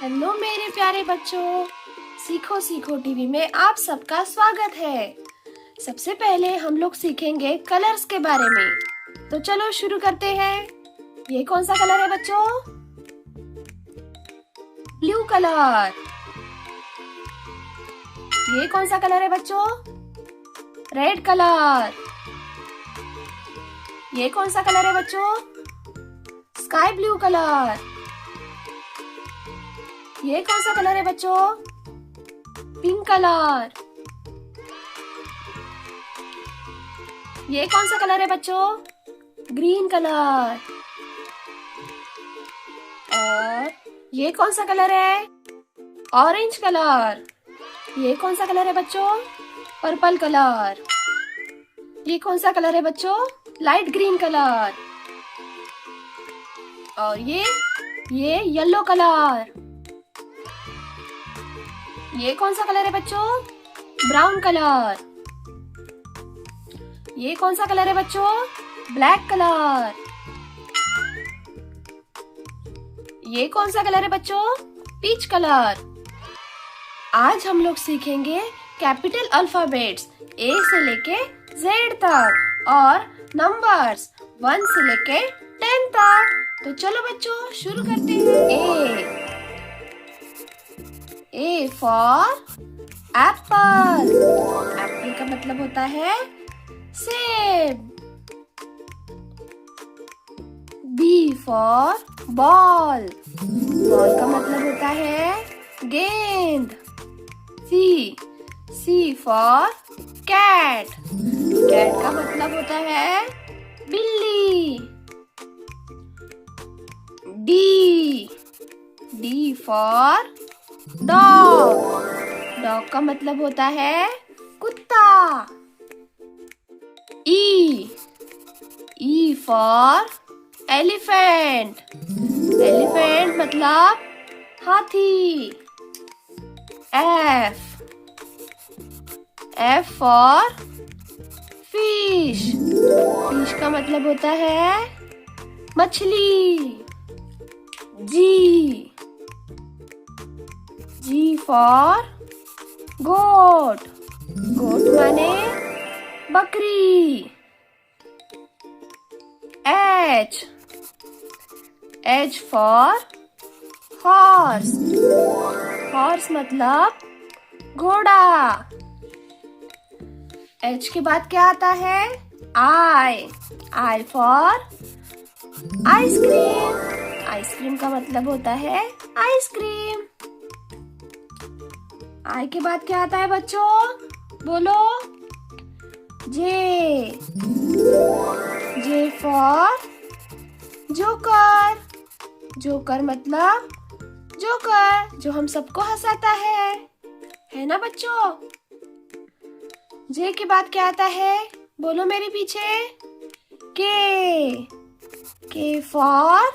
Hello मेरे प्यारे बच्चों, सीखो सीखो टीवी में आप सबका स्वागत है। सबसे पहले हम लोग सीखेंगे कलर्स के बारे में। तो चलो शुरू करते हैं। ये कौन सा कलर है बच्चों? Blue colour. ये कौन सा कलर है बच्चों? Red colour. ये कौन सा कलर है बच्चों? Sky blue colour. ये कौन सा कलर है बच्चों? Pink colour. ये कौन सा कलर है बच्चों? Green colour. और ये कौन सा कलर है? Orange colour. ये कौन सा कलर है बच्चों? Purple colour. ये कौन सा कलर है बच्चों? Light green colour. और ये येलो कलर। ये कौन सा कलर है बच्चों? Brown colour. ये कौन सा कलर है बच्चों? Black colour. ये कौन सा कलर है बच्चों? Peach colour. आज हम लोग सीखेंगे कैपिटल अल्फाबेट्स ए से लेके जेड तक और नंबर्स 1 से लेके 10 तक। तो चलो बच्चों शुरू करते हैं। A for apple। एप्पल का मतलब होता है सेब। B for ball। बॉल का मतलब होता है गेंद। C for cat। कैट का मतलब होता है बिल्ली। D for dog. डॉग का मतलब होता है कुत्ता। E for elephant. एलिफेंट मतलब हाथी। F for fish. फिश का मतलब होता है मछली। जी फॉर गोट। गोट माने बकरी। H for horse. हॉर्स मतलब घोड़ा। एच के बाद क्या आता है? I for ice cream. आइसक्रीम का मतलब होता है आइसक्रीम। आई के बाद क्या आता है बच्चों? बोलो। J for joker. जोकर मतलब जोकर जो हम सबको हंसाता है ना बच्चों? जे के बाद क्या आता है? बोलो मेरे पीछे। के फॉर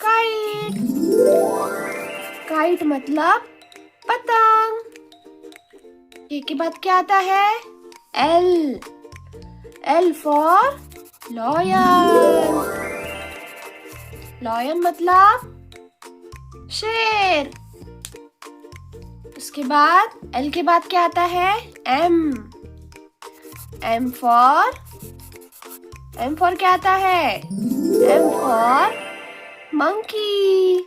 काइट। काइट मतलब पतंग। के बाद क्या आता है? L for lion. लॉयन मतलब शेर। उसके बाद एल के बाद क्या आता है? एम फॉर क्या आता है? M for monkey.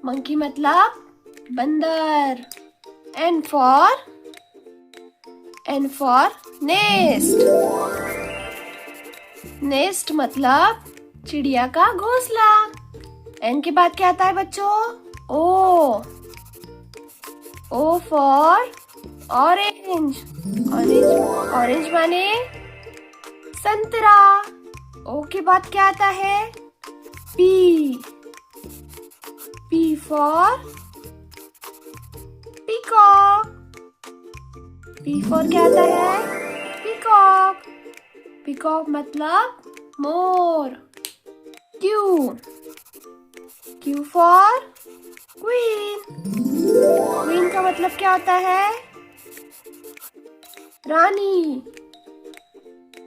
मंकी मतलब बंदर। N for nest. नेस्ट मतलब चिड़िया का घोंसला। एन के बाद क्या आता है बच्चों? O for orange. ऑरेंज माने संतरा। ओ के बाद क्या आता है? P for peacock. P for क्या आता है? पीकॉक। पीकॉक मतलब मोर। Q for queen. क्वीन का मतलब क्या होता है? रानी।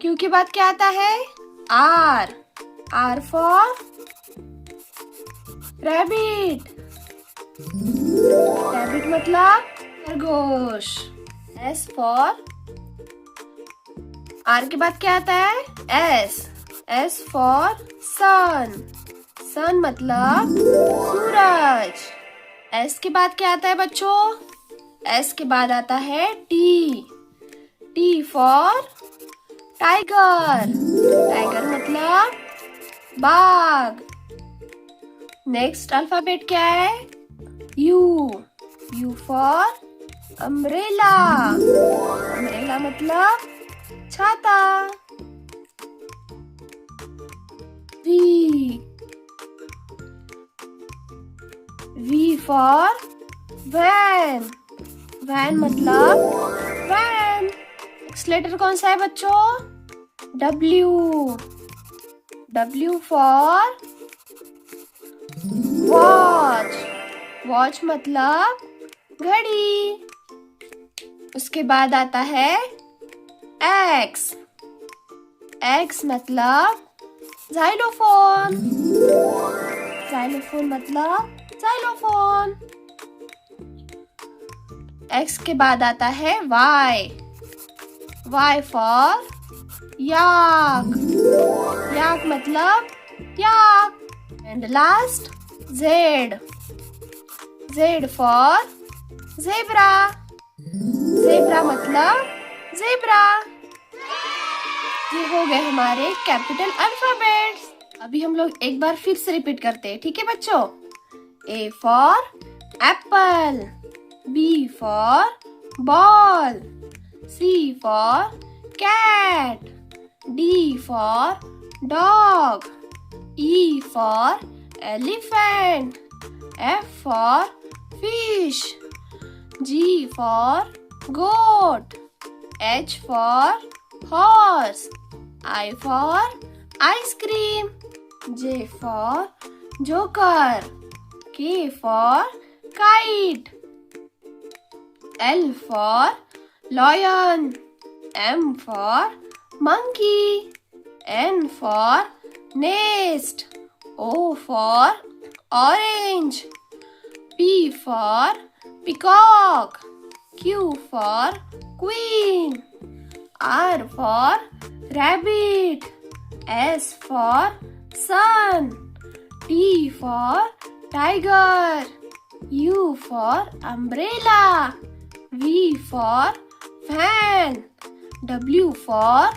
क्यू के बाद क्या आता है? Are for rabbit. रैबिट मतलब खरगोश। S फॉर R के बाद क्या आता है? S फॉर सन। सन मतलब सूरज। S के बाद क्या आता है बच्चों? S के बाद आता है T फॉर टाइगर। टाइगर मतलब बाघ। नेक्स्ट अल्फाबेट क्या है? U for umbrella. अम्ब्रेला मतलब छाता। V for van. वैन मतलब वैन। नेक्स्ट लेटर कौन सा है बच्चों? W for watch. वॉच मतलब घड़ी। उसके बाद आता है X मतलब जाइलोफोन। जाइलोफोन मतलब जाइलोफोन। X के बाद आता है Y फॉर याक। याक मतलब yak. And last Z for zebra. Zebra मतलब ज़ेब्रा। ये हो गए हमारे कैपिटल अल्फाबेट्स। अभी हम लोग एक बार फिर से रिपीट करते हैं, ठीक है बच्चों? A for apple, B for ball, C for cat, D for dog, E for elephant, F for fish, G for goat, H for horse, I for ice cream, J for joker, K for kite, L for lion, M for monkey, N for nest, O for orange, P for peacock, Q for queen, R for rabbit, S for sun, T for tiger, U for umbrella, V for fan, W for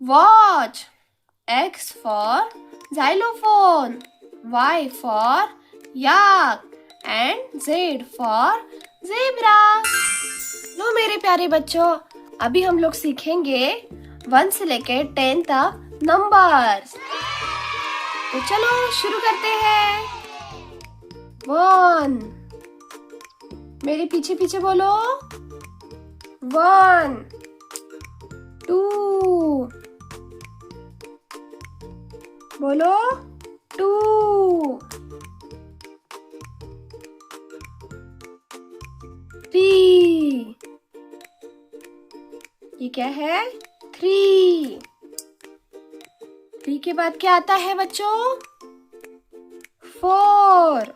watch, X for xylophone, Y for yak and Z for zebra। लो मेरे प्यारे बच्चों, अभी हम लोग सीखेंगे 1 से लेके 10 तक नंबर्स। तो चलो शुरू करते हैं। 1, मेरे पीछे पीछे बोलो। 1, 2, बोलो 2, 3, ये क्या है? 3 के बाद क्या आता है बच्चों? 4,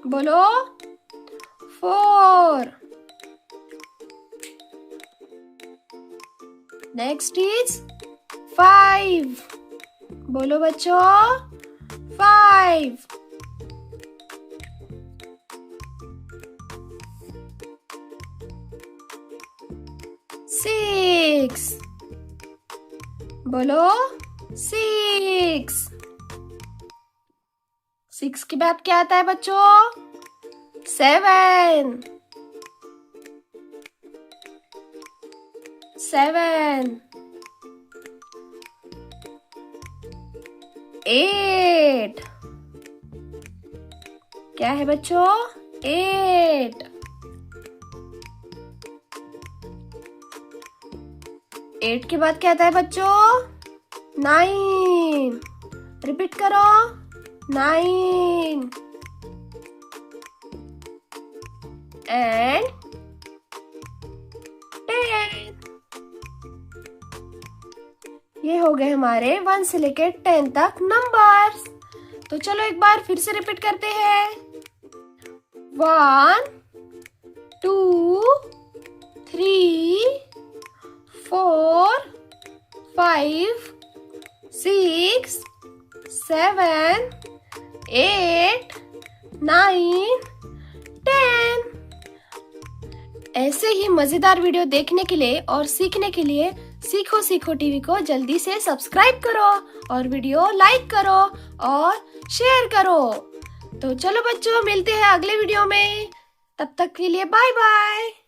बोलो 4। नेक्स्ट इज 5, बोलो बच्चों 5। 6, बोलो 6। 6 के बाद क्या आता है बच्चों? 7, 7। 8, क्या है बच्चों? 8। 8 के बाद क्या आता है बच्चों? 9, रिपीट करो 9 एंड 10। ये हो गए हमारे 1 से लेकर 10 तक नंबर्स। तो चलो एक बार फिर से रिपीट करते हैं। 1 2 3 4 5 6 7 8 9 10। ऐसे ही मजेदार वीडियो देखने के लिए और सीखने के लिए सीखो सीखो टीवी को जल्दी से सब्सक्राइब करो और वीडियो लाइक करो और शेयर करो। तो चलो बच्चों, मिलते हैं अगले वीडियो में। तब तक के लिए बाय बाय।